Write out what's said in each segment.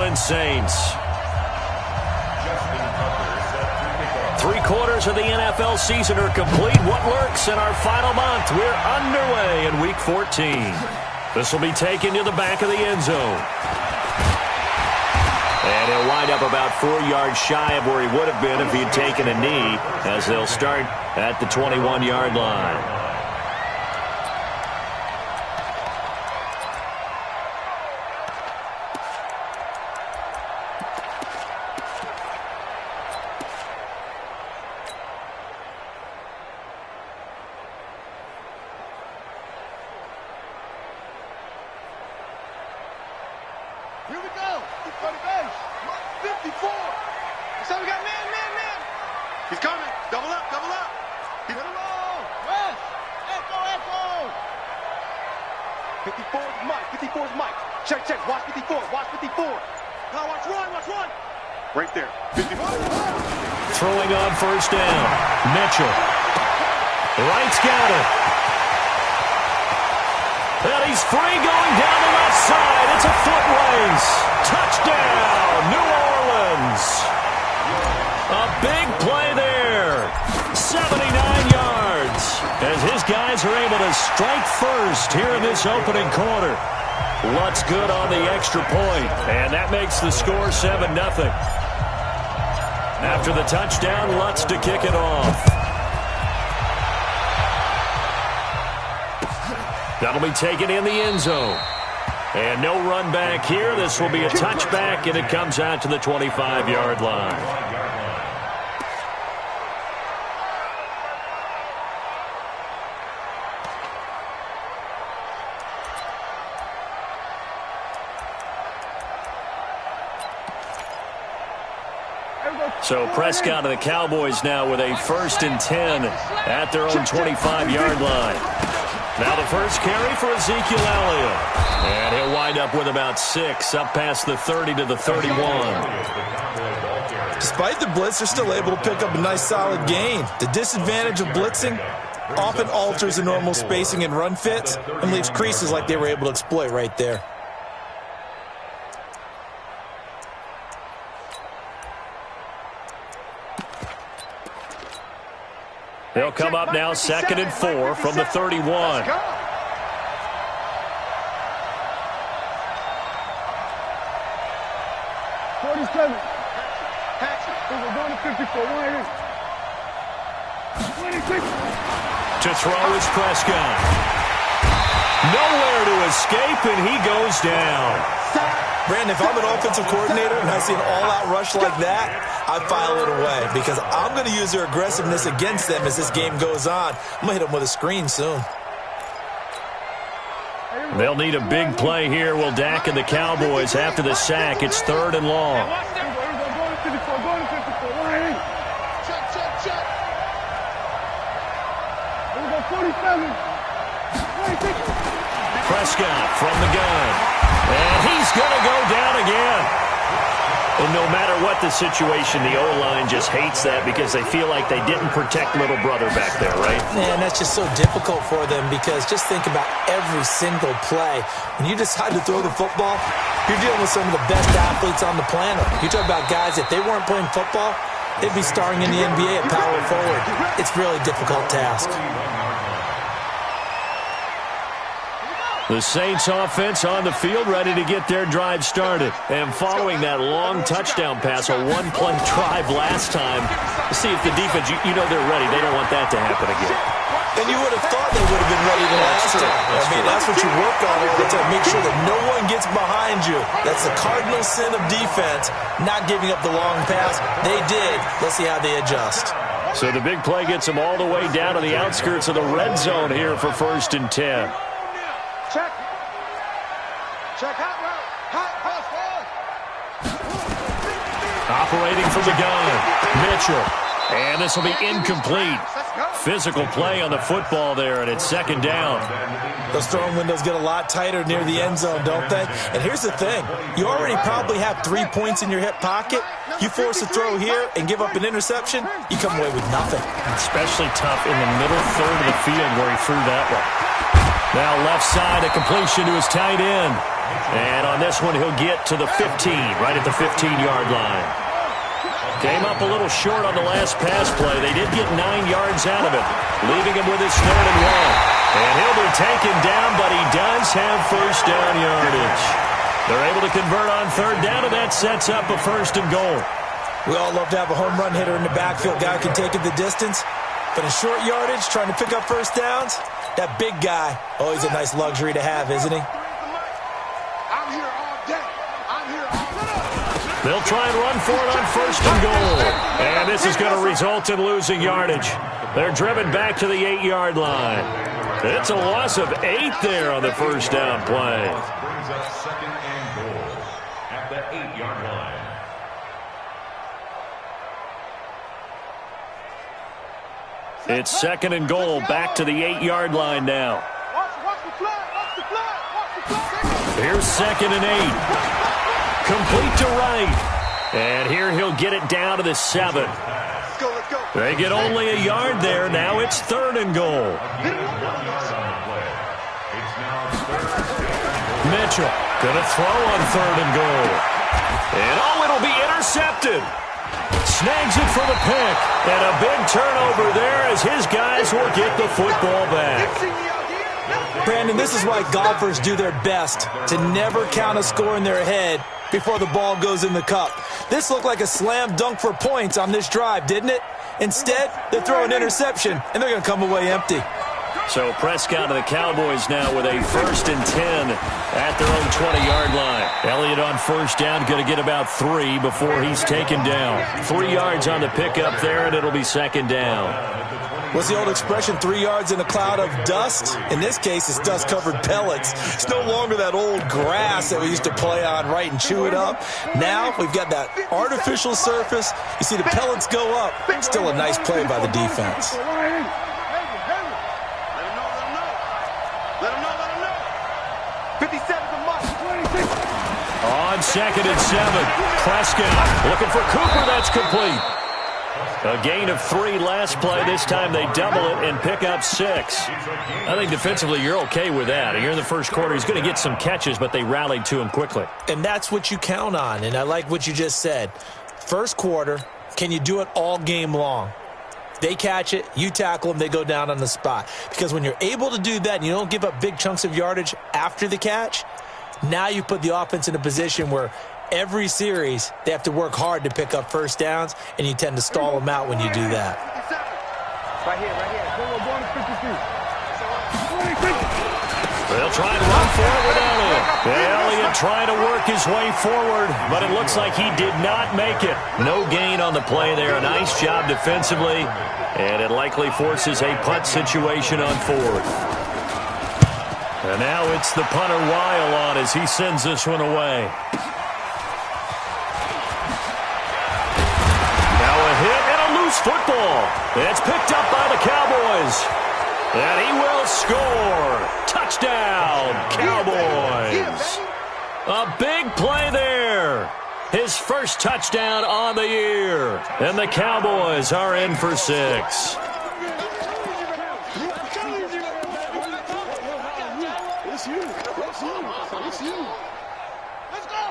Saints. 3/4 of the NFL season are complete. What lurks in our final month? We're underway in Week 14. This will be taken to the back of the end zone. And he'll wind up about 4 yards shy of where he would have been if he'd taken a knee, as they'll start at the 21-yard line. Here we go. He's for the base. 54. So we got man. He's coming. Double up. He's in a roll. West. Echo. 54 is Mike. 54 is Mike. Check. Watch 54. Now watch run. Right there. 54. Throwing on first down. Mitchell. Wright's got it. And he's free going down the left side. It's a foot race. Touchdown, New Orleans. A big play there. 79 yards. As his guys are able to strike first here in this opening quarter. Lutz good on the extra point. And that makes the score 7-0. After the touchdown, Lutz to kick it off. That'll be taken in the end zone. And no run back here. This will be a touchback, and it comes out to the 25-yard line. So Prescott and the Cowboys now with a 1st and 10 at their own 25-yard line. Now the first carry for Ezekiel Elliott. And he'll wind up with about 6, up past the 30 to the 31. Despite the blitz, they're still able to pick up a nice solid gain. The disadvantage of blitzing often alters the normal spacing and run fits and leaves creases like they were able to exploit right there. They'll come up now 2nd and 4 from the 31. 47. We're going to 54. To throw is Prescott. Nowhere to escape, and he goes down. Brandon, if I'm an offensive coordinator and I see an all-out rush like that, I file it away because I'm going to use their aggressiveness against them as this game goes on. I'm going to hit them with a screen soon. They'll need a big play here. Will Dak and the Cowboys after the sack. It's 3rd and long. Prescott from the gun. And he's going to go down again. And no matter what the situation, the O-line just hates that because they feel like they didn't protect little brother back there, right? Man, that's just so difficult for them because just think about every single play. When you decide to throw the football, you're dealing with some of the best athletes on the planet. You talk about guys, if they weren't playing football, they'd be starring in the NBA at power forward. It's really a difficult task. The Saints offense on the field ready to get their drive started. And following that long touchdown pass, a one-play drive last time, see if the defense, you know they're ready. They don't want that to happen again. And you would have thought they would have been ready the last time. That's what you work on all the time. Make sure that no one gets behind you. That's the cardinal sin of defense, not giving up the long pass. They did. Let's see how they adjust. So the big play gets them all the way down to the outskirts of the red zone here for 1st and 10. Check hot route. Hot pass. Operating from the gun, Mitchell. And this will be incomplete. Physical play on the football there, and it's 2nd down. Those throwing windows get a lot tighter near the end zone, don't they? And here's the thing. You already probably have 3 points in your hip pocket. You force a throw here and give up an interception, you come away with nothing. Especially tough in the middle third of the field where he threw that one. Now left side, a completion to his tight end. And on this one, he'll get to the 15, right at the 15-yard line. Came up a little short on the last pass play. They did get 9 yards out of it, leaving him with his 3rd and 1. And he'll be taken down, but he does have first down yardage. They're able to convert on 3rd down, and that sets up a 1st and goal. We all love to have a home run hitter in the backfield. Guy who can take it the distance. But in short yardage, trying to pick up first downs, that big guy, always a nice luxury to have, isn't he? I'm here all day. I'm here all day. They'll try and run for it on 1st and goal. And this is going to result in losing yardage. They're driven back to the 8-yard line. It's a loss of 8 there on the first down play. Brings up 2nd and goal at the 8-yard line. It's 2nd and goal, back to the 8-yard line now. Watch the flag. Watch the flag. Watch the flag. Here's 2nd and 8. Complete to right. And here he'll get it down to the 7. Let's go, let's go. They get only a yard there. Now it's 3rd and goal. Mitchell gonna throw on 3rd and goal. And it'll be intercepted. Snags it for the pick. And a big turnover there as his guys will get the football back. Brandon, this is why golfers do their best to never count a score in their head before the ball goes in the cup. This looked like a slam dunk for points on this drive, didn't it? Instead, they throw an interception, and they're going to come away empty. So Prescott and the Cowboys now with a 1st and 10 at their own 20-yard line. Elliott on 1st down, going to get about 3 before he's taken down. 3 yards on the pickup there, and it'll be 2nd down. What's the old expression, 3 yards in a cloud of dust? In this case, it's dust-covered pellets. It's no longer that old grass that we used to play on, right, and chew it up. Now we've got that artificial surface. You see the pellets go up. Still a nice play by the defense. Let him know. 57 to Mike. On 2nd and 7, Prescott looking for Cooper. That's complete. A gain of 3 last play. This time they double it and pick up 6. I think defensively you're okay with that. Here in the first quarter, he's going to get some catches, but they rallied to him quickly. And that's what you count on, and I like what you just said. First quarter, can you do it all game long? They catch it, you tackle them, they go down on the spot. Because when you're able to do that and you don't give up big chunks of yardage after the catch, now you put the offense in a position where every series they have to work hard to pick up first downs, and you tend to stall them out when you do that. Right here. They'll try and run for it with Elliott. Elliott trying to work his way forward, but it looks like he did not make it. No gain on the play there. A nice job defensively, and it likely forces a punt situation on 4th. And now it's the punter Weil on as he sends this one away. Now a hit and a loose football. It's picked up by the Cowboys. And he will score. Touchdown, Cowboys. A big play there. His first touchdown on the year. And the Cowboys are in for 6.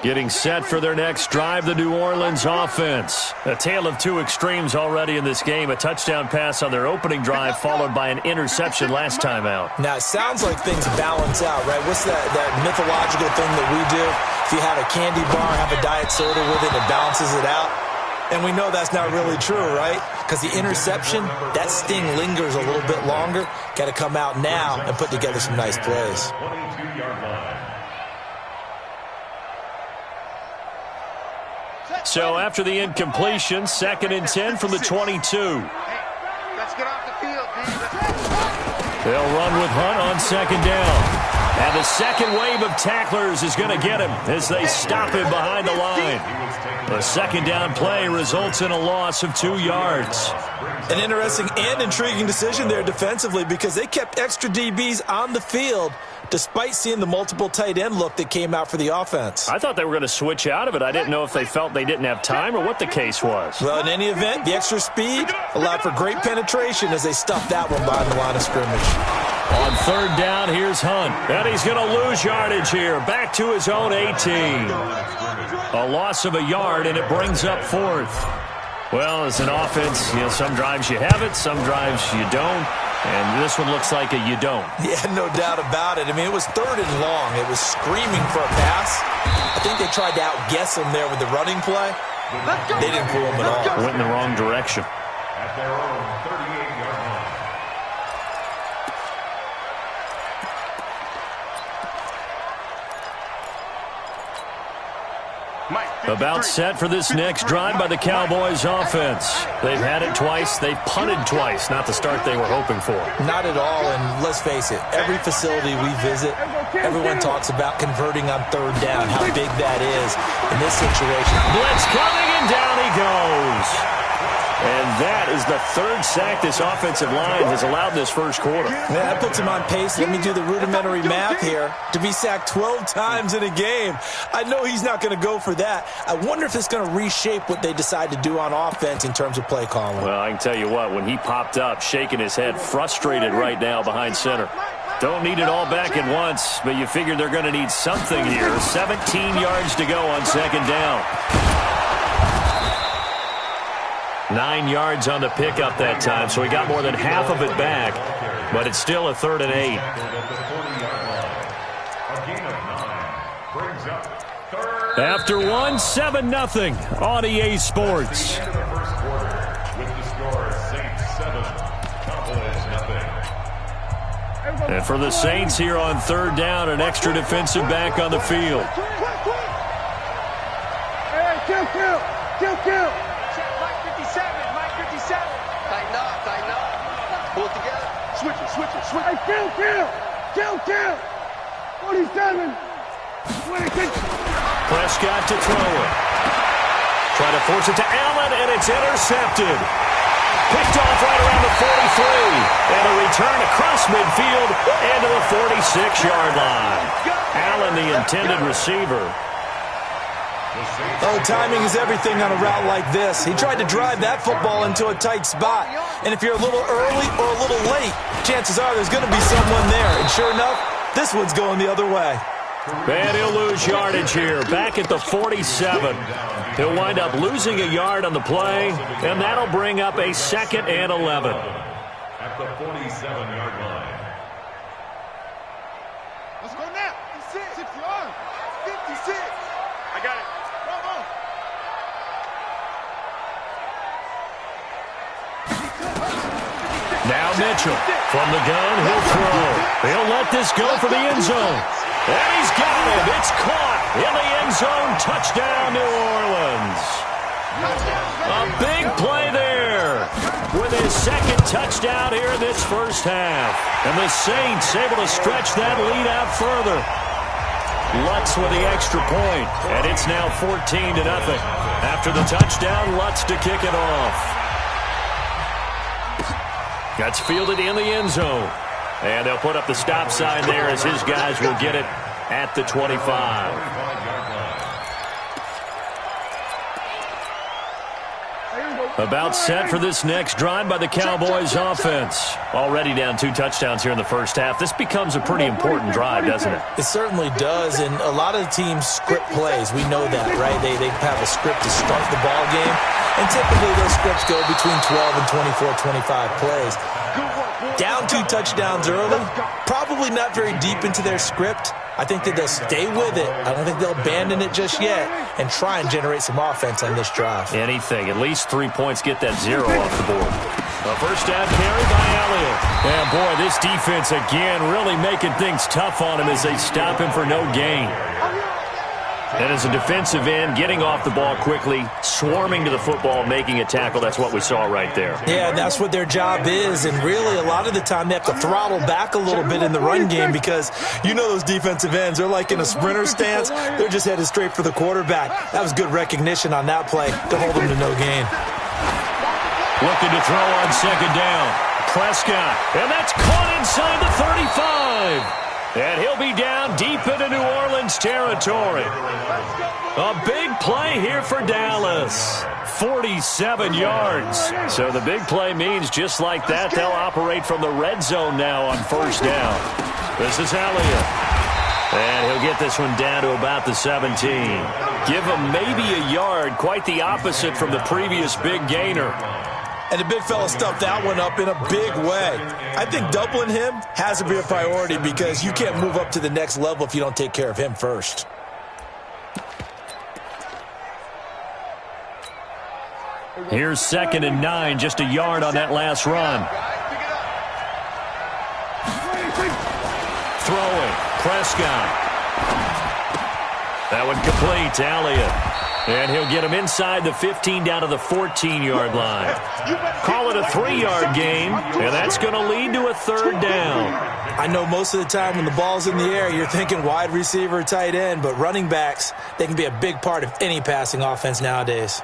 Getting set for their next drive, the New Orleans offense. A tale of 2 extremes already in this game. A touchdown pass on their opening drive, followed by an interception last time out. Now, it sounds like things balance out, right? What's that mythological thing that we do? If you have a candy bar, have a diet soda with it, it balances it out. And we know that's not really true, right? Because the interception, that sting lingers a little bit longer. Got to come out now and put together some nice plays. 22-yard line. So after the incompletion, 2nd and 10 from the 22. Let's get off the field, D. They'll run with Hunt on 2nd down. And the second wave of tacklers is going to get him as they stop him behind the line. The 2nd down play results in a loss of 2 yards. An interesting and intriguing decision there defensively because they kept extra DBs on the field despite seeing the multiple tight end look that came out for the offense. I thought they were going to switch out of it. I didn't know if they felt they didn't have time or what the case was. Well, in any event, the extra speed allowed for great penetration as they stuffed that one behind the line of scrimmage. On third down, here's Hunt. And he's going to lose yardage here. Back to his own 18. A loss of a yard, and it brings up fourth. Well, as an offense, some drives you have it, some drives you don't. And this one looks like a you don't. Yeah, no doubt about it. I mean, it was third and long. It was screaming for a pass. I think they tried to outguess him there with the running play. They didn't fool him at all. Went in the wrong direction. At their own 38-yard line. About set for this next drive by the Cowboys offense. They've had it twice. They've punted twice. Not the start they were hoping for. Not at all, and let's face it, every facility we visit, everyone talks about converting on third down, how big that is in this situation. Blitz coming, and down he goes. And that is the third sack this offensive line has allowed this first quarter. Yeah, that puts him on pace. Let me do the rudimentary math here. To be sacked 12 times in a game, I know he's not going to go for that. I wonder if it's going to reshape what they decide to do on offense in terms of play calling. Well, I can tell you what, when he popped up, shaking his head, frustrated right now behind center. Don't need it all back at once, but you figure they're going to need something here. 17 yards to go on second down. 9 yards on the pickup that time, so he got more than half of it back, but it's still a 3rd and 8. After one, 7-0 on EA Sports. And for the Saints here on third down, an extra defensive back on the field. Hey, kill. Pull it together. Switch it. Hey, kill. 47. Prescott to throw it. Try to force it to Allen, and it's intercepted. Picked off right around the 43. And a return across midfield and to the 46-yard line. Allen, the intended receiver. Oh, timing is everything on a route like this. He tried to drive that football into a tight spot. And if you're a little early or a little late, chances are there's going to be someone there. And sure enough, this one's going the other way. And he'll lose yardage here, back at the 47. He'll wind up losing a yard on the play, and that'll bring up a 2nd and 11. At the 47-yard line. Let's go now. 56 yards. 56. I got it. Now Mitchell from the gun, he'll throw. He'll let this go for the end zone. And he's got it. It's caught in the end zone. Touchdown, New Orleans. A big play there with his 2nd touchdown here in this first half. And the Saints able to stretch that lead out further. Lutz with the extra point, and it's now 14-0. After the touchdown, Lutz to kick it off. That's fielded in the end zone. And they'll put up the stop sign there as his guys will get it at the 25. About set for this next drive by the Cowboys offense. Already down 2 touchdowns here in the first half. This becomes a pretty important drive, doesn't it? It certainly does, and a lot of the teams script plays. We know that, right? They have a script to start the ball game, and typically those scripts go between 12 and 24, 25 plays. Down 2 touchdowns early, probably not very deep into their script. I think that they'll stay with it. I don't think they'll abandon it just yet and try and generate some offense on this drive. Anything. At least 3 points, get that 0 off the board. A first down carry by Elliott. And boy, this defense again really making things tough on him as they stop him for no gain. And as a defensive end, getting off the ball quickly, swarming to the football, making a tackle. That's what we saw right there. Yeah, that's what their job is. And really, a lot of the time, they have to throttle back a little bit in the run game because you know those defensive ends. They're like in a sprinter stance. They're just headed straight for the quarterback. That was good recognition on that play to hold them to no gain. Looking to throw on second down. Prescott. And that's caught inside the 35. And he'll be down deep into New Orleans territory. A big play here for Dallas. 47 yards. So the big play means just like that, they'll operate from the red zone now on first down. This is Elliott. And he'll get this one down to about the 17. Give him maybe a yard, quite the opposite from the previous big gainer. And the big fella stuffed that one up in a big way. I think doubling him has to be a priority because you can't move up to the next level if you don't take care of him first. Here's 2nd and 9, just a yard on that last run. Throwing, Prescott. That one complete to Elliott. And he'll get him inside the 15 down to the 14-yard line. Call it a 3-yard game, and that's going to lead to a 3rd down. I know most of the time when the ball's in the air, you're thinking wide receiver, tight end, but running backs, they can be a big part of any passing offense nowadays.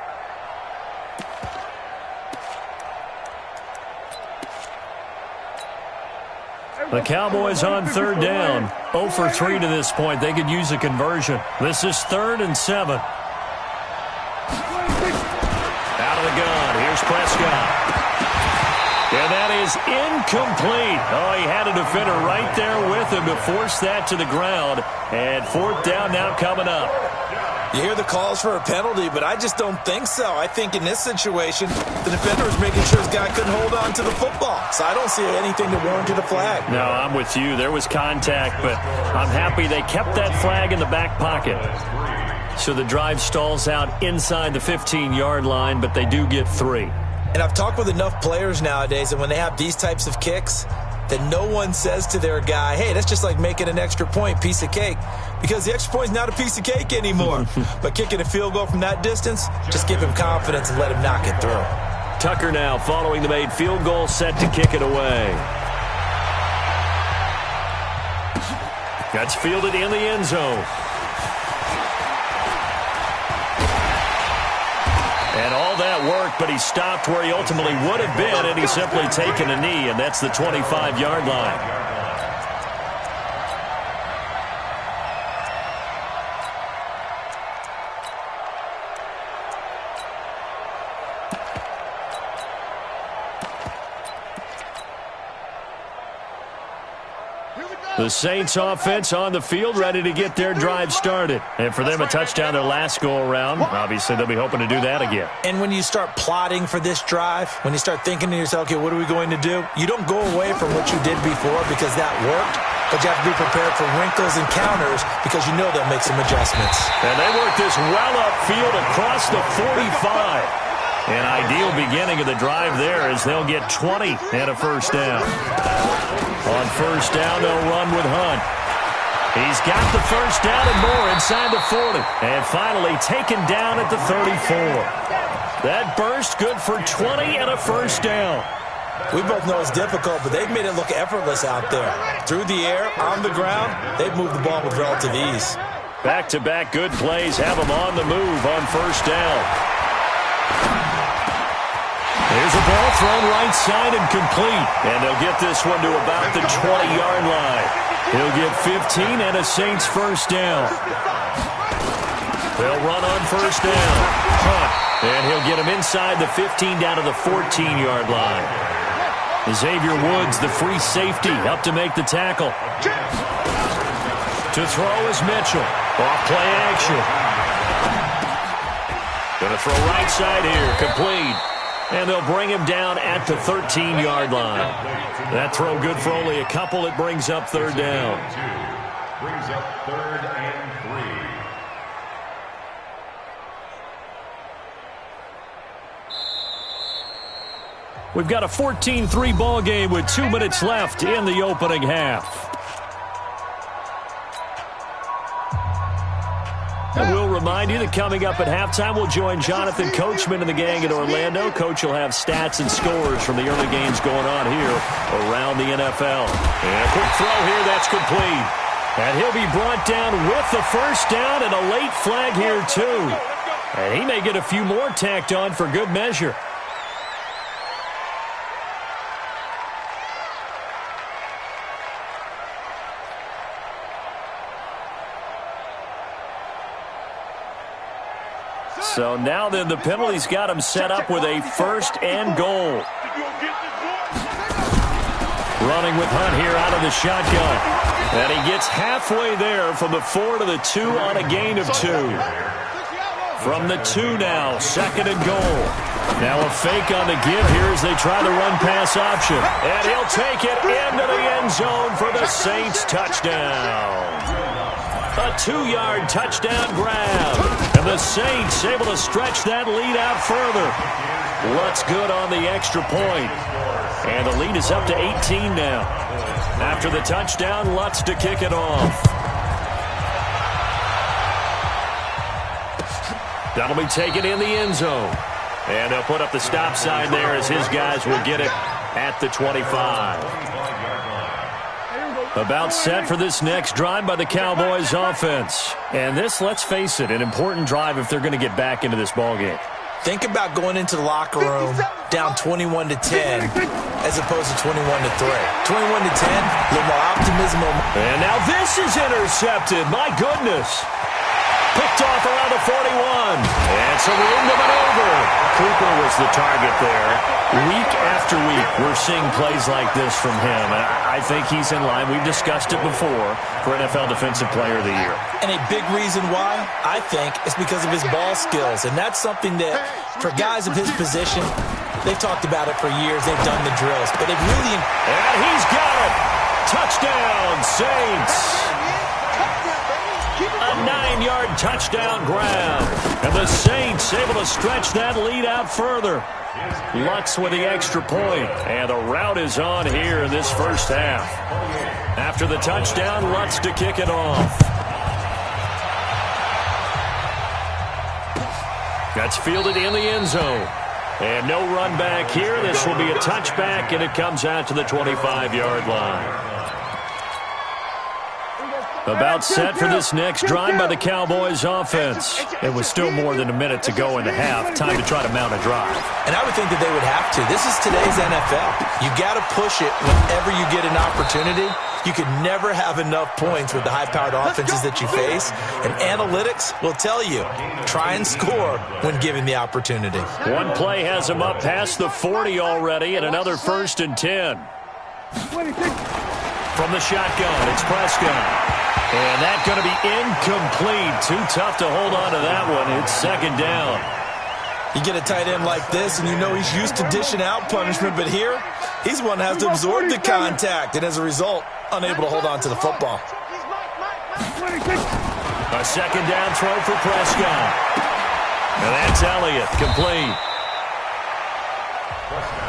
The Cowboys on 3rd down. 0 for 3 to this point. They could use a conversion. This is 3rd and 7. Out of the gun. Here's Prescott. And that is incomplete. Oh, he had a defender right there with him to force that to the ground. And 4th down now coming up. You hear the calls for a penalty, but I just don't think so. I think in this situation, the defender was making sure his guy couldn't hold on to the football. So I don't see anything to warrant a flag. No, I'm with you. There was contact, but I'm happy they kept that flag in the back pocket. So the drive stalls out inside the 15-yard line, but they do get 3. And I've talked with enough players nowadays, and when they have these types of kicks, that no one says to their guy, hey, that's just like making an extra point, piece of cake. Because the extra point is not a piece of cake anymore. But kicking a field goal from that distance, just give him confidence and let him knock it through. Tucker now following the made field goal, set to kick it away. That's fielded in the end zone. And all that worked, but he stopped where he ultimately would have been, and he's simply taken a knee, and that's the 25-yard line. The Saints offense on the field, ready to get their drive started. And for them, a touchdown their last go-around. Obviously, they'll be hoping to do that again. And when you start plotting for this drive, when you start thinking to yourself, okay, what are we going to do? You don't go away from what you did before because that worked, but you have to be prepared for wrinkles and counters because you know they'll make some adjustments. And they work this well upfield across the 45. An ideal beginning of the drive there as they'll get 20 and a first down. On first down, they'll run with Hunt. He's got the first down and more inside the 40. And finally taken down at the 34. That burst good for 20 and a first down. We both know it's difficult, but they've made it look effortless out there. Through the air, on the ground, they've moved the ball with relative ease. Back-to-back good plays have them on the move on first down. Here's a ball thrown right side and complete. And they'll get this one to about the 20-yard line. He'll get 15 and a Saints first down. They'll run on first down. Hunt. And he'll get him inside the 15 down to the 14-yard line. Xavier Woods, the free safety, up to make the tackle. To throw is Mitchell. Off play action. Gonna throw right side here. Complete. And they'll bring him down at the 13-yard line. That throw good for only a couple. It brings up third down. Brings up 3rd and 3. We've got a 14-3 ball game with 2 minutes left in the opening half. And we'll remind you that coming up at halftime, we'll join Jonathan Coachman and the gang in Orlando. Coach will have stats and scores from the early games going on here around the NFL. And a quick throw here, that's complete. And he'll be brought down with the first down and a late flag here, too. And he may get a few more tacked on for good measure. So now then the penalty's got him set up with a 1st and goal. Running with Hunt here out of the shotgun. And he gets halfway there from the 4 to the 2 on a gain of 2. From the 2 now, 2nd and goal. Now a fake on the give here as they try the run-pass option. And he'll take it into the end zone for the Saints touchdown. A 2-yard touchdown grab. And the Saints able to stretch that lead out further. Lutz good on the extra point. And the lead is up to 18 now. After the touchdown, Lutz to kick it off. That'll be taken in the end zone. And they'll put up the stop sign there as his guys will get it at the 25. About set for this next drive by the Cowboys offense. And this, let's face it, an important drive if they're going to get back into this ballgame. Think about going into the locker room down 21-10 as opposed to 21-3. 21-10, a little more optimism. And now this is intercepted. My goodness. Picked off around the 41. And so we're into maneuver. Cooper was the target there. Week after week, we're seeing plays like this from him. And I think he's in line. We've discussed it before for NFL Defensive Player of the Year. And a big reason why, I think, is because of his ball skills. And that's something that, for guys of his position, they've talked about it for years. They've done the drills. But they've really... And he's got it. Touchdown, Saints. A 9-yard touchdown grab. And the Saints able to stretch that lead out further. Lutz with the extra point. And the route is on here in this first half. After the touchdown, Lutz to kick it off. That's fielded in the end zone. And no run back here. This will be a touchback, and it comes out to the 25-yard line. About set for this next drive by the Cowboys offense. It was still more than a minute to go in the half. Time to try to mount a drive. And I would think that they would have to. This is today's NFL. You got to push it whenever you get an opportunity. You can never have enough points with the high-powered offenses that you face. And analytics will tell you, try and score when given the opportunity. One play has them up past the 40 already, and another 1st and 10. From the shotgun, it's Prescott. And that's going to be incomplete. Too tough to hold on to that one. It's 2nd down. You get a tight end like this, and you know he's used to dishing out punishment, but here, he's one that has to absorb the contact, and as a result, unable to hold on to the football. A 2nd down throw for Prescott. And that's Elliott, complete.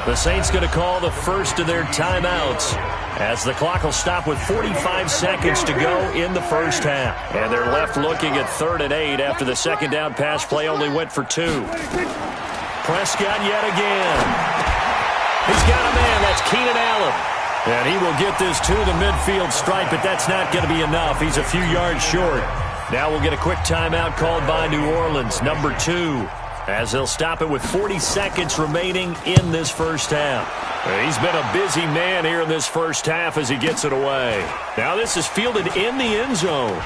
The Saints going to call the first of their timeouts as the clock will stop with 45 seconds to go in the first half. And they're left looking at 3rd and 8 after the 2nd down pass play only went for 2. Prescott yet again. He's got a man. That's Keenan Allen. And he will get this to the midfield stripe, but that's not going to be enough. He's a few yards short. Now we'll get a quick timeout called by New Orleans, number 2. As they'll stop it with 40 seconds remaining in this first half. He's been a busy man here in this first half as he gets it away. Now this is fielded in the end zone.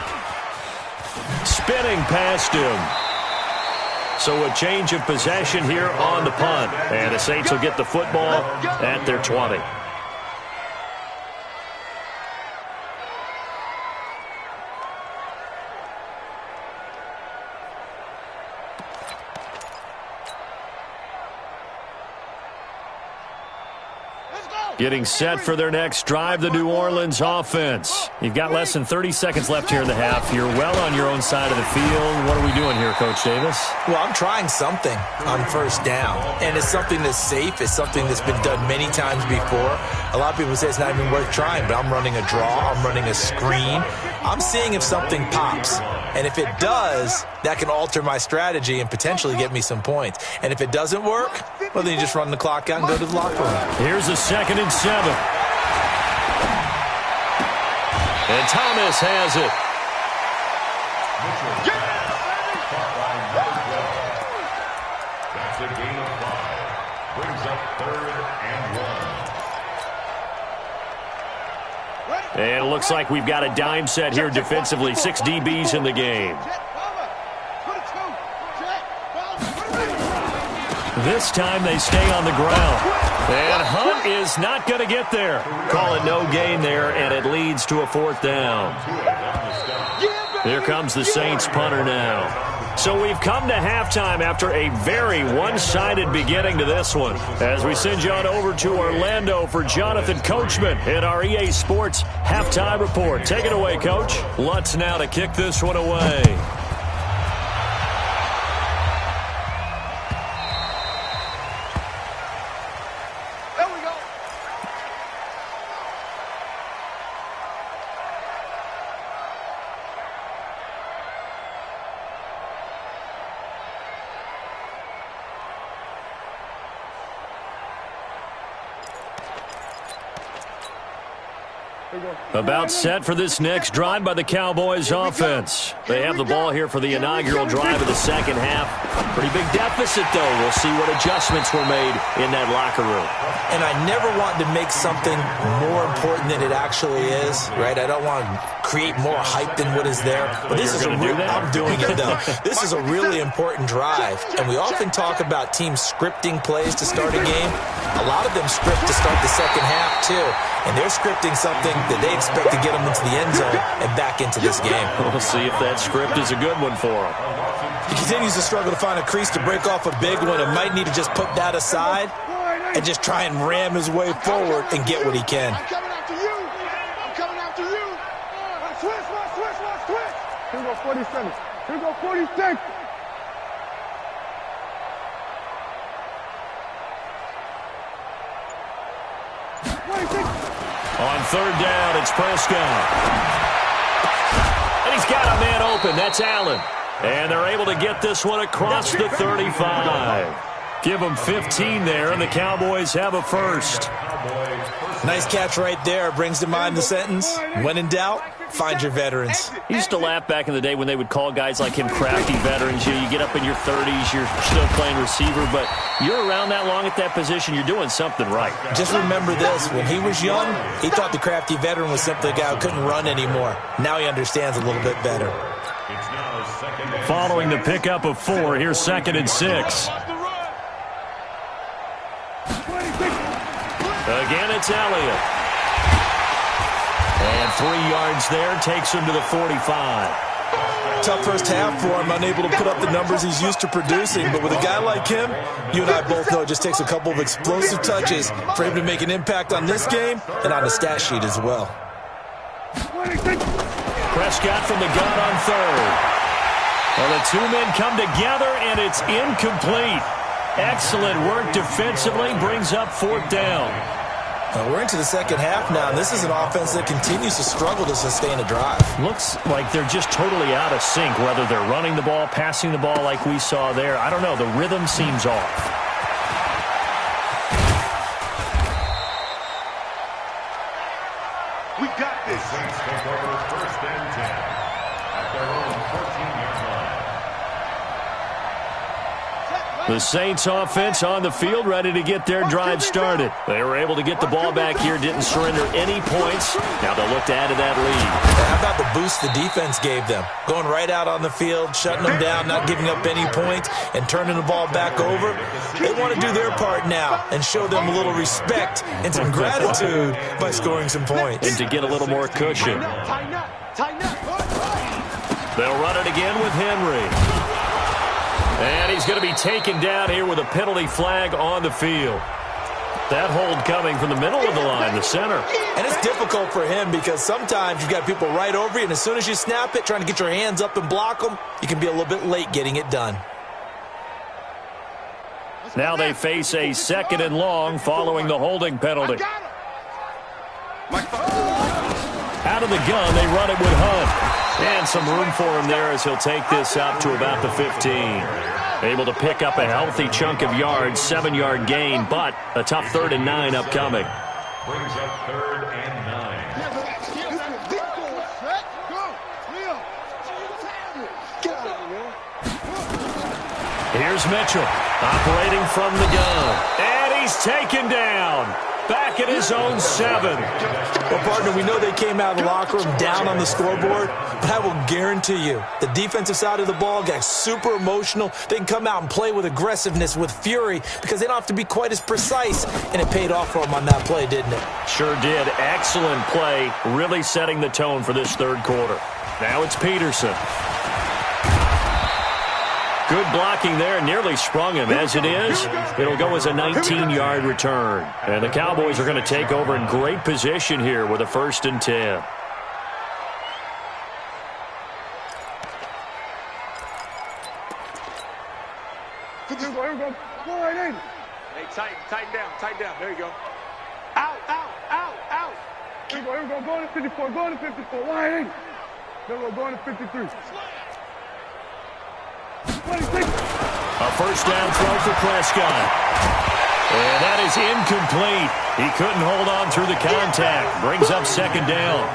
Spinning past him. So a change of possession here on the punt. And the Saints will get the football at their 20. Getting set for their next drive, the New Orleans offense. You've got less than 30 seconds left here in the half. You're well on your own side of the field. What are we doing here, Coach Davis? Well, I'm trying something on 1st down, and it's something that's safe. It's something that's been done many times before. A lot of people say it's not even worth trying, but I'm running a draw. I'm running a screen. I'm seeing if something pops, and if it does, that can alter my strategy and potentially get me some points. And if it doesn't work, well, then you just run the clock out and go to the locker room. Here's a 2nd and 7. And Thomas has it. That's a gain of 5. Brings up 3rd and 1. And it looks like we've got a dime set here defensively. 6 DBs in the game. This time they stay on the ground. And Hunt is not going to get there. Call it no gain there, and it leads to a 4th down. Here comes the Saints punter now. So we've come to halftime after a very one-sided beginning to this one. As we send you on over to Orlando for Jonathan Coachman in our EA Sports Halftime Report. Take it away, Coach. Lutz now to kick this one away. About set for this next drive by the Cowboys offense. They have the ball here for the inaugural drive of the second half. Pretty big deficit, though. We'll see what adjustments were made in that locker room. And I never want to make something more important than it actually is, right? I don't want to create more hype than what is there. But this is I'm doing it, though. This is a really important drive. And we often talk about teams scripting plays to start a game. A lot of them script to start the second half, too. And they're scripting something that they expect to get them into the end zone and back into this game. We'll see if that script is a good one for him. He continues to struggle to find a crease to break off a big one and might need to just put that aside and just try and ram his way forward and get what he can. I'm coming after you. I'm coming after you. Switch. Here we go 47. Here we go 46. On 3rd down, it's Prescott. And he's got a man open. That's Allen. And they're able to get this one across the 35. Give them 15 there, and the Cowboys have a first. Nice catch right there. Brings to mind the sentence, when in doubt, find your veterans. He used to laugh back in the day when they would call guys like him crafty veterans. You get up in your 30s, you're still playing receiver, but you're around that long at that position, you're doing something right. Just remember this. When he was young, he thought the crafty veteran was simply a guy who couldn't run anymore. Now he understands a little bit better. Following the pickup of 4, here's 2nd and 6. Again, it's Elliott. And 3 yards there takes him to the 45. Tough first half for him, unable to put up the numbers he's used to producing. But with a guy like him, you and I both know it just takes a couple of explosive touches for him to make an impact on this game and on the stat sheet as well. Prescott from the gun on 3rd. Well, the 2 men come together, and it's incomplete. Excellent work defensively, brings up 4th down. We're into the second half now, and this is an offense that continues to struggle to sustain a drive. Looks like they're just totally out of sync, whether they're running the ball, passing the ball like we saw there. I don't know. The rhythm seems off. We got this. Saints take over 1st and 10 at their own 14-yard line. The Saints offense on the field, ready to get their drive started. They were able to get the ball back here, didn't surrender any points. Now they'll look to add to that lead. How about the boost the defense gave them? Going right out on the field, shutting them down, not giving up any points, and turning the ball back over. They want to do their part now and show them a little respect and some gratitude by scoring some points. And to get a little more cushion. They'll run it again with Henry. And he's going to be taken down here with a penalty flag on the field. That hold coming from the middle of the line, the center. And it's difficult for him because sometimes you've got people right over you, and as soon as you snap it, trying to get your hands up and block them, you can be a little bit late getting it done. Now they face a 2nd and long following the holding penalty. Out of the gun, they run it with Hunt. And some room for him there as he'll take this up to about the 15. Able to pick up a healthy chunk of yards, 7-yard gain, but a tough 3rd and 9 upcoming. Brings up 3rd and 9. Here's Mitchell operating from the gun. And he's taken down. back at his own 7. Well, partner, we know they came out of the locker room down on the scoreboard, but I will guarantee you the defensive side of the ball got super emotional. They can come out and play with aggressiveness, with fury, because they don't have to be quite as precise, and it paid off for them on that play, didn't it? Sure did. Excellent play, really setting the tone for this third quarter. Now it's Peterson. Good blocking there, nearly sprung him. As it is, it'll go as a 19-yard return. And the Cowboys are going to take over in great position here with a 1st and 10. Here we go. Go right in. Hey, tighten down. There you go. Out. Here we go. Go to 54. Go to 54. Wide in. There we go. Going to 53. A 1st down throw for Prescott. And that is incomplete. He couldn't hold on through the contact. Brings up 2nd down.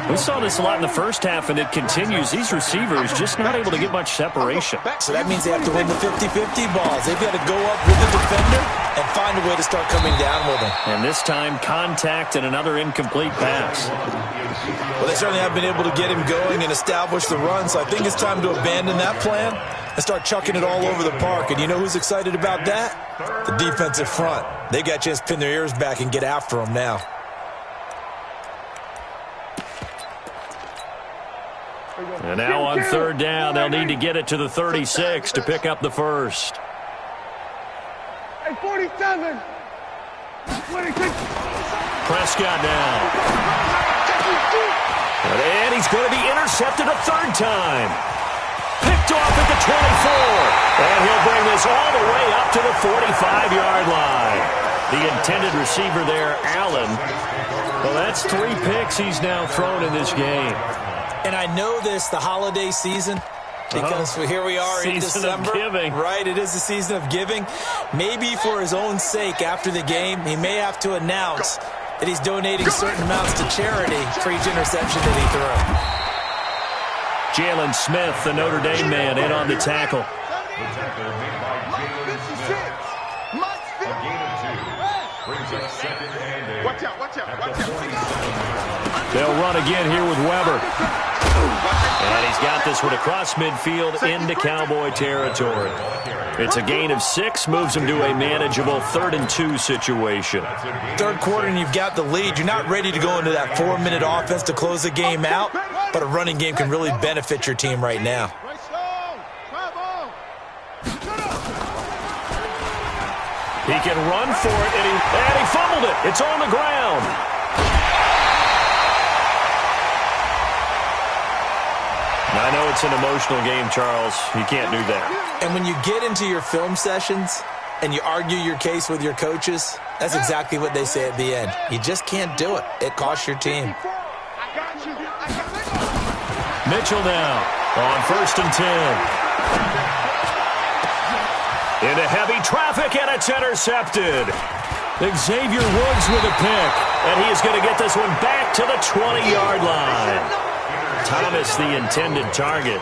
We saw this a lot in the first half, and it continues. These receivers just not able to get much separation. So that means they have to win the 50-50 balls. They've got to go up with the defender and find a way to start coming down with him. And this time, contact and another incomplete pass. Well, they certainly have been able to get him going and establish the run, so I think it's time to abandon that plan and start chucking it all over the park. And you know who's excited about that? The defensive front. They got a chance to pin their ears back and get after him now. And now on 3rd down, they'll need to get it to the 36 to pick up the 1st. Hey, 47. 26. Prescott now. And he's going to be intercepted a 3rd time. Picked off at the 24. And he'll bring this all the way up to the 45-yard line. The intended receiver there, Allen. Well, that's 3 picks he's now thrown in this game. And I know this, the holiday season, because here we are in December. Season of giving. Right, it is the season of giving. Maybe for his own sake after the game, he may have to announce that he's donating certain amounts to charity for each interception that he threw. Jalen Smith, the Notre Dame man, in on the tackle. Watch out. They'll run again here with Weber. And he's got this one across midfield into Cowboy territory. It's a gain of 6, moves him to a manageable 3rd and 2 situation. Third quarter and you've got the lead. You're not ready to go into that 4-minute offense to close the game out, but a running game can really benefit your team right now. He can run for it, and he fumbled it. It's on the ground. I know it's an emotional game, Charles. You can't do that. And when you get into your film sessions and you argue your case with your coaches, that's exactly what they say at the end. You just can't do it. It costs your team. Mitchell now on 1st and 10. Into heavy traffic, and it's intercepted. Xavier Woods with a pick, and he is going to get this one back to the 20-yard line. Thomas, the intended target.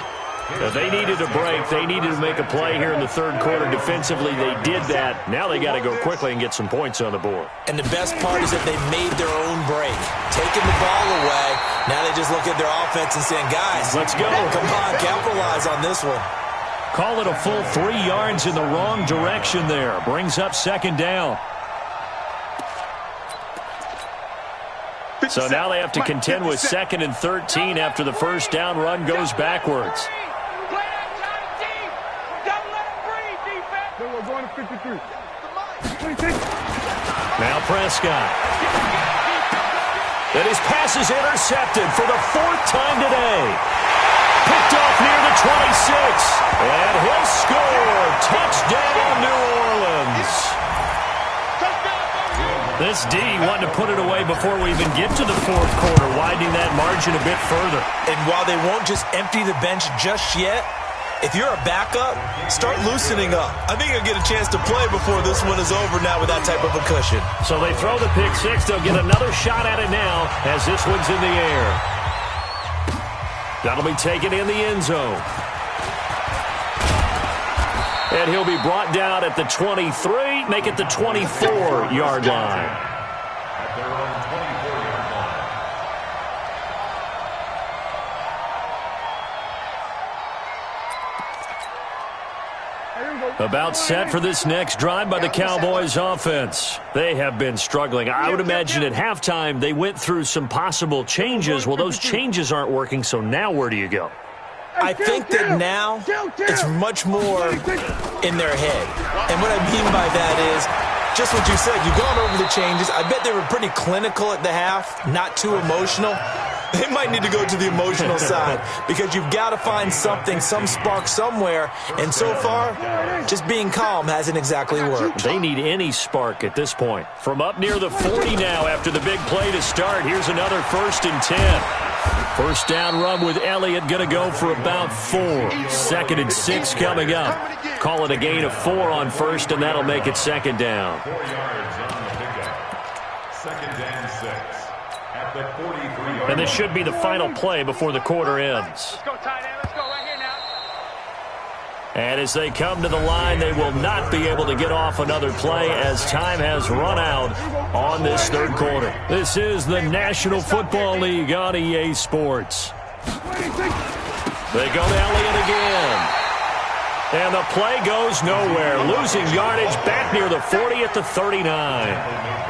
If they needed a break, they needed to make a play here in the third quarter. Defensively, they did that. Now they got to go quickly and get some points on the board. And the best part is that they made their own break. Taking the ball away, now they just look at their offense and saying, guys, let's go. Come on, capitalize on this one. Call it a full 3 yards in the wrong direction there. Brings up 2nd down. So now they have to contend with 2nd and 13 after the first down run goes backwards. We're going to 53. Now Prescott. And his pass is intercepted for the 4th time today. Picked off near the 26. And he'll score. Touchdown, New Orleans. This D wanted to put it away before we even get to the 4th quarter, widening that margin a bit further. And while they won't just empty the bench just yet, if you're a backup, start loosening up. I think you'll get a chance to play before this one is over now with that type of a cushion. So they throw the pick 6. They'll get another shot at it now as this one's in the air. That'll be taken in the end zone. And he'll be brought down at the 23, make it the 24-yard line. At their own 24-yard line. About set for this next drive by the Cowboys offense. They have been struggling. I would imagine at halftime they went through some possible changes. Well, those changes aren't working, so now where do you go? I think that now it's much more in their head. And what I mean by that is just what you said. You've gone over the changes. I bet they were pretty clinical at the half, not too emotional. They might need to go to the emotional side because you've got to find something, some spark somewhere. And so far, just being calm hasn't exactly worked. They need any spark at this point. From up near the 40 now after the big play to start. Here's another 1st and 10. First down run with Elliott going to go for about 4. 2nd and 6 coming up. Call it a gain of 4 on first, and that'll make it 2nd down. 4 yards on the pickup. 2nd and 6 at the 43-yard. And this should be the final play before the quarter ends. Let's go, tight end. Let's go right here now. And as they come to the line, they will not be able to get off another play as time has run out on this 3rd quarter. This is the National Football League on EA Sports. They go to Elliott again. And the play goes nowhere. Losing yardage back near the 40 at the 39.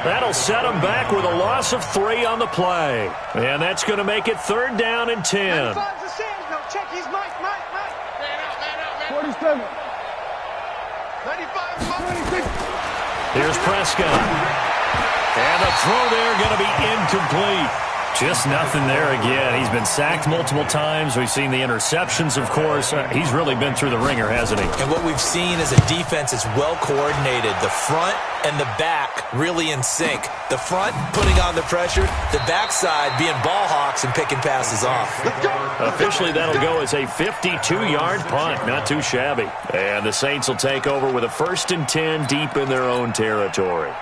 That'll set them back with a loss of 3 on the play. And that's going to make it 3rd down and 10. Check his Mike. Man out. 47. 95. Here's Prescott. And the throw there going to be incomplete. Just nothing there again. He's been sacked multiple times. We've seen the interceptions, of course. He's really been through the ringer, hasn't he? And what we've seen is a defense is well coordinated. The front and the back really in sync. The front putting on the pressure, the backside being ball hawks and picking passes off. Officially, that'll go as a 52-yard punt. Not too shabby. And the Saints will take over with a 1st and 10 deep in their own territory.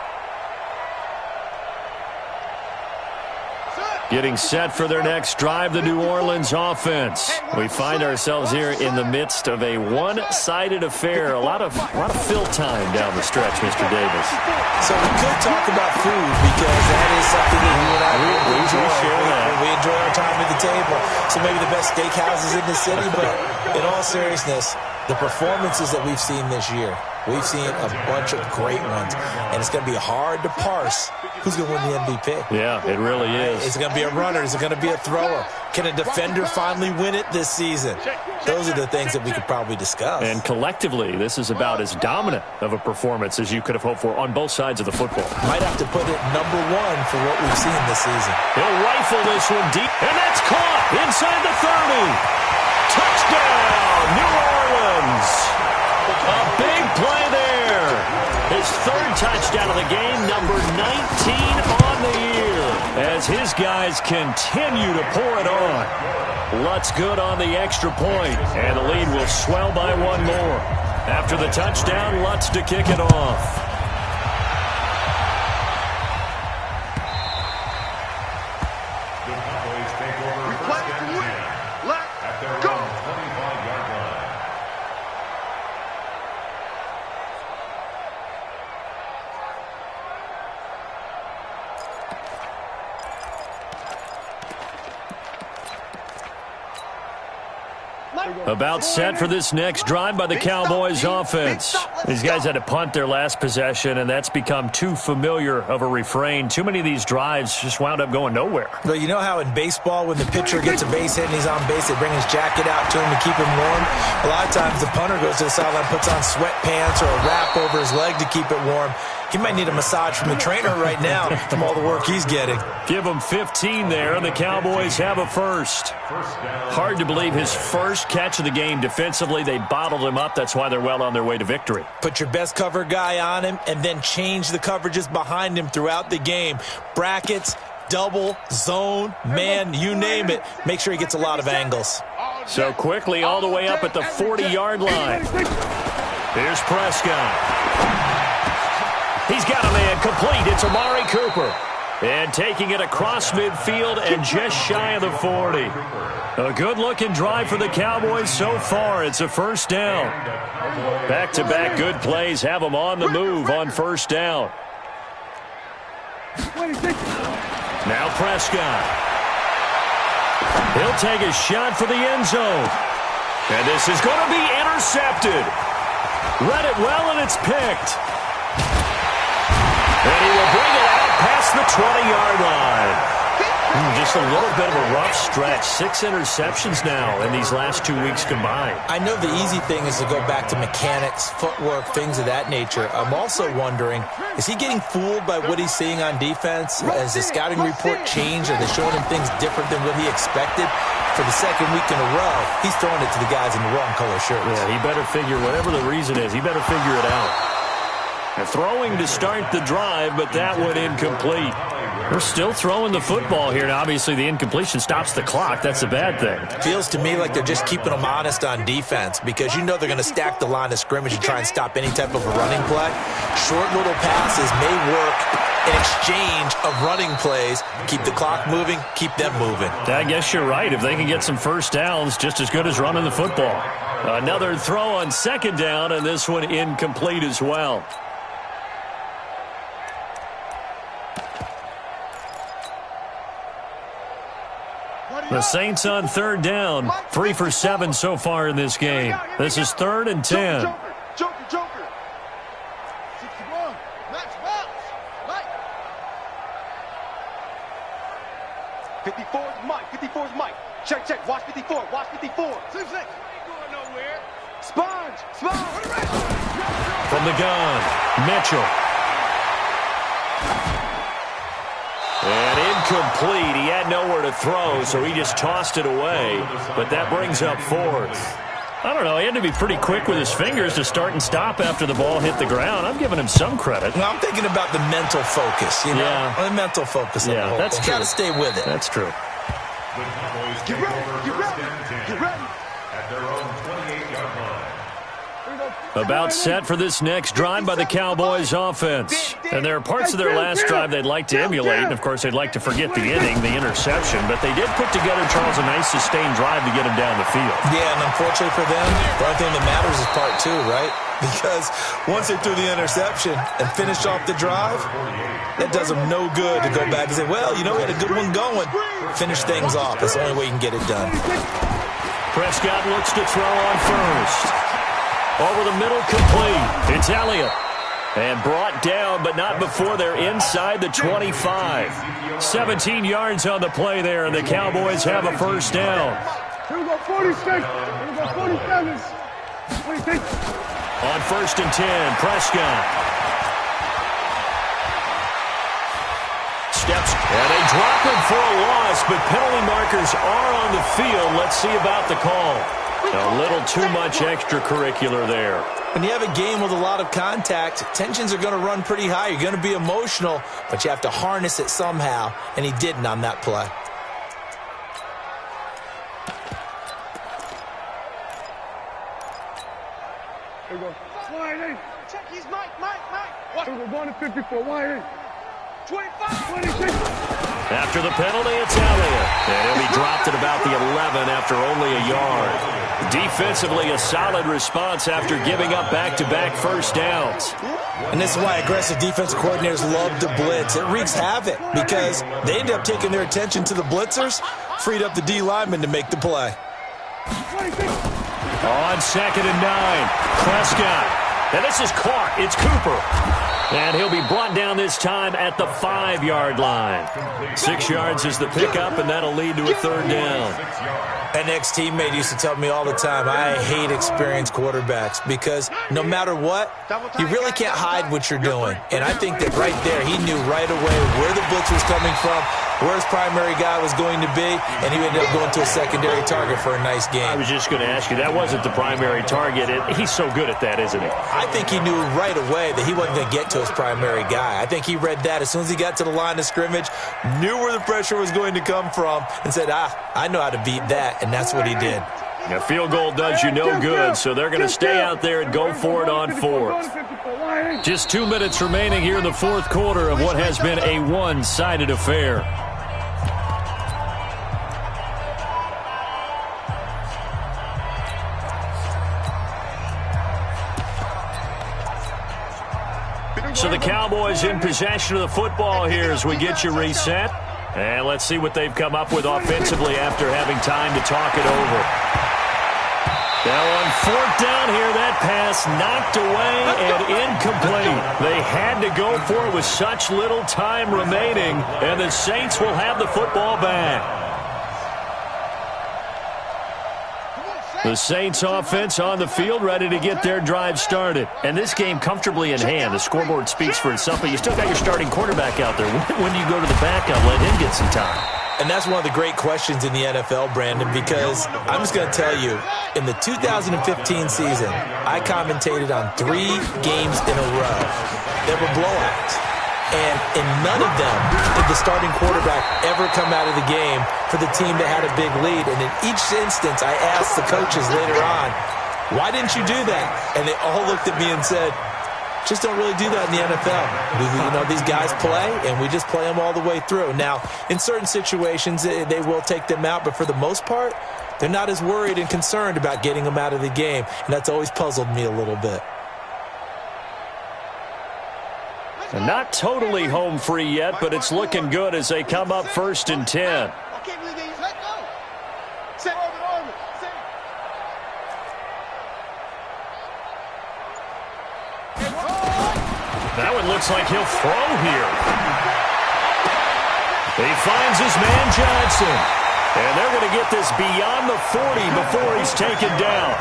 Getting set for their next drive, the New Orleans offense. We find ourselves here in the midst of a one-sided affair. A lot of fill time down the stretch, Mr. Davis. So we could talk about food because that is something that you and I we enjoy. We enjoy our time at the table. So maybe the best steakhouses in the city, but in all seriousness, the performances that we've seen this year, we've seen a bunch of great ones, and it's going to be hard to parse who's going to win the MVP. Yeah, it really is. Is it going to be a runner? Is it going to be a thrower? Can a defender finally win it this season? Those are the things that we could probably discuss. And collectively, this is about as dominant of a performance as you could have hoped for on both sides of the football. Might have to put it number 1 for what we've seen this season. He'll rifle this one deep, and that's caught inside the 30. Touchdown, New Orleans. A big play there. His 3rd touchdown of the game, number 19 on the year, as his guys continue to pour it on. Lutz good on the extra point, and the lead will swell by 1 more. After the touchdown, Lutz to kick it off. About set for this next drive by the Cowboys offense. These guys had to punt their last possession, and that's become too familiar of a refrain. Too many of these drives just wound up going nowhere. But you know how in baseball, when the pitcher gets a base hit and he's on base, they bring his jacket out to him to keep him warm? A lot of times the punter goes to the sideline, puts on sweatpants or a wrap over his leg to keep it warm. He might need a massage from the trainer right now from all the work he's getting. Give him 15 there, and the Cowboys have a first. Hard to believe his first catch of the game defensively. They bottled him up. That's why they're well on their way to victory. Put your best cover guy on him and then change the coverages behind him throughout the game. Brackets, double, zone, man, you name it. Make sure he gets a lot of angles. So quickly all the way up at the 40-yard line. Here's Prescott. He's got a man complete. It's Amari Cooper. And taking it across midfield and just shy of the 40. A good-looking drive for the Cowboys so far. It's a first down. Back-to-back good plays have them on the move on first down. Now Prescott. He'll take a shot for the end zone. And this is going to be intercepted. Read it well, and it's picked. And he will bring it out past the 20-yard line. Just a little bit of a rough stretch. 6 interceptions now in these last 2 weeks combined. I know the easy thing is to go back to mechanics, footwork, things of that nature. I'm also wondering, is he getting fooled by what he's seeing on defense? Has the scouting report changed? Are they showing him things different than what he expected? For the second week in a row, he's throwing it to the guys in the wrong color shirts. Yeah, he better figure, whatever the reason is, he better figure it out. They're throwing to start the drive, but that one incomplete. We're still throwing the football here. Now, obviously, the incompletion stops the clock. That's a bad thing. Feels to me like they're just keeping them honest on defense because you know they're going to stack the line of scrimmage and try and stop any type of a running play. Short little passes may work in exchange of running plays. Keep the clock moving, keep them moving. I guess you're right. If they can get some first downs, just as good as running the football. Another throw on second down, and this one incomplete as well. The Saints on third down, 3 for 7 so far in this game. This is 3rd and 10. Joker. 61. Max box. Mike. 54 is Mike. 54 is Mike. Check. Watch 54. Watch 54. 6. Ain't going nowhere. Sponge. From the gun, Mitchell. And incomplete. He had nowhere to throw, so he just tossed it away. But that brings up 4th. I don't know. He had to be pretty quick with his fingers to start and stop after the ball hit the ground. I'm giving him some credit. Well, I'm thinking about the mental focus, you know? Yeah. The mental focus. Yeah, that's true. Got to stay with it. That's true. Get ready. At their own 28-yard line. About set for this next drive by the Cowboys offense. And there are parts of their last drive they'd like to emulate. And, of course, they'd like to forget the inning, the interception. But they did put together, Charles, a nice sustained drive to get him down the field. Yeah, and unfortunately for them, the only thing that matters is part 2, right? Because once they threw the interception and finished off the drive, that does them no good to go back and say, well, you know, we had a good one going. Finish things off. That's the only way you can get it done. Prescott looks to throw on first. Over the middle, complete. It's Elliott. And brought down, but not before they're inside the 25. 17 yards on the play there, and the Cowboys have a first down. Here we go, 46. Here we go, 47. 46. On 1st and 10, Prescott. Steps, and they drop him for a loss, but penalty markers are on the field. Let's see about the call. A little too much extracurricular there. When you have a game with a lot of contact, tensions are going to run pretty high. You're going to be emotional, but you have to harness it somehow, and he didn't on that play. Here we go. Wide in. Check, he's Mike. What? Here we go, going to 54. Wide in. 25. 26. After the penalty, it's Elliott. And he'll be dropped at about the 11 after only a yard. Defensively, a solid response after giving up back-to-back first downs. And this is why aggressive defensive coordinators love to blitz. It wreaks havoc because they end up taking their attention to the blitzers, freed up the D lineman to make the play. 26. On 2nd and 9, Prescott. And this is caught. It's Cooper. And he'll be brought down this time at the 5-yard line. 6 yards is the pickup, and that'll lead to a 3rd down. An ex-teammate used to tell me all the time, I hate experienced quarterbacks because no matter what, you really can't hide what you're doing. And I think that right there, he knew right away where the blitz was coming from, where his primary guy was going to be, and he ended up going to a secondary target for a nice game. I was just going to ask you, that wasn't the primary target. He's so good at that, isn't he? I think he knew right away that he wasn't going to get to his primary guy. I think he read that as soon as he got to the line of scrimmage, knew where the pressure was going to come from, and said, I know how to beat that, and that's what he did. A field goal does you no good, so they're going to stay out there and go for it on fourth. Just 2 minutes remaining here in the fourth quarter of what has been a one-sided affair. So the Cowboys in possession of the football here as we get you reset. And let's see what they've come up with offensively after having time to talk it over. Now on fourth down here, that pass knocked away and incomplete. They had to go for it with such little time remaining, and the Saints will have the football back. The Saints offense on the field, ready to get their drive started. And this game comfortably in hand. The scoreboard speaks for itself, but you still got your starting quarterback out there. When do you go to the backup, let him get some time? And that's one of the great questions in the NFL, Brandon, because I'm just going to tell you, in the 2015 season, I commentated on 3 games in a row that were blowouts. And in none of them did the starting quarterback ever come out of the game for the team that had a big lead. And in each instance, I asked the coaches later on, why didn't you do that? And they all looked at me and said, just don't really do that in the NFL. These guys play, and we just play them all the way through. Now, in certain situations, they will take them out, but for the most part, they're not as worried and concerned about getting them out of the game. And that's always puzzled me a little bit. And not totally home free yet, but it's looking good as they come up 1st and 10. That one looks like he'll throw here. He finds his man Johnson. And they're going to get this beyond the 40 before he's taken down.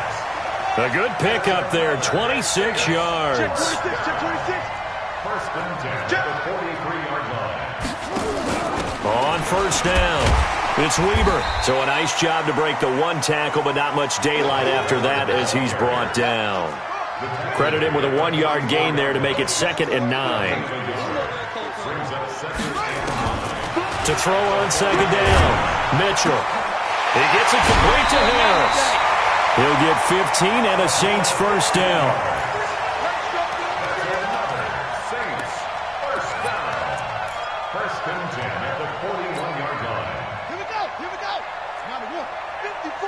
A good pickup there, 26 yards. First and 10 at the 43-yard line. On first down, it's Weber. So a nice job to break the one tackle, but not much daylight after that as he's brought down. Credit him with a 1-yard gain there to make it 2nd and 9. To throw on 2nd down, Mitchell. He gets it complete to Harris. He'll get 15 and a Saints first down. Saints first down. First and 10 at the 41-yard line. Here we go. Now the 54.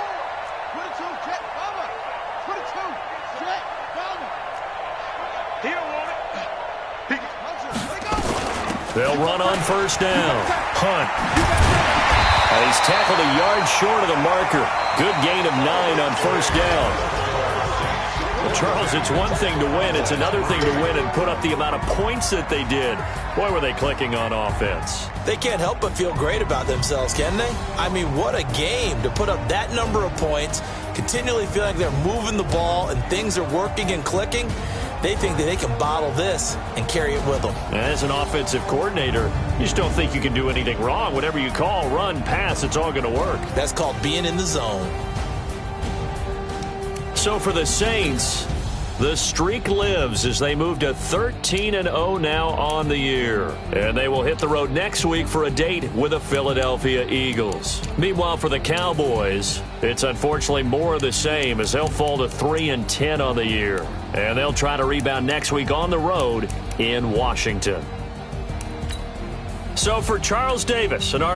22, check, cover. 22, check, cover. He don't want it. Here we go. They'll run on first down. Hunt. And he's tackled a yard short of the marker. Good gain of 9 on first down. Well, Charles, it's one thing to win. It's another thing to win and put up the amount of points that they did. Boy, were they clicking on offense. They can't help but feel great about themselves, can they? I mean, what a game to put up that number of points, continually feeling like they're moving the ball and things are working and clicking. They think that they can bottle this and carry it with them. As an offensive coordinator, you just don't think you can do anything wrong. Whatever you call, run, pass, it's all going to work. That's called being in the zone. So for the Saints, the streak lives as they move to 13-0 now on the year. And they will hit the road next week for a date with the Philadelphia Eagles. Meanwhile, for the Cowboys, it's unfortunately more of the same as they'll fall to 3-10 on the year. And they'll try to rebound next week on the road in Washington. So for Charles Davis and our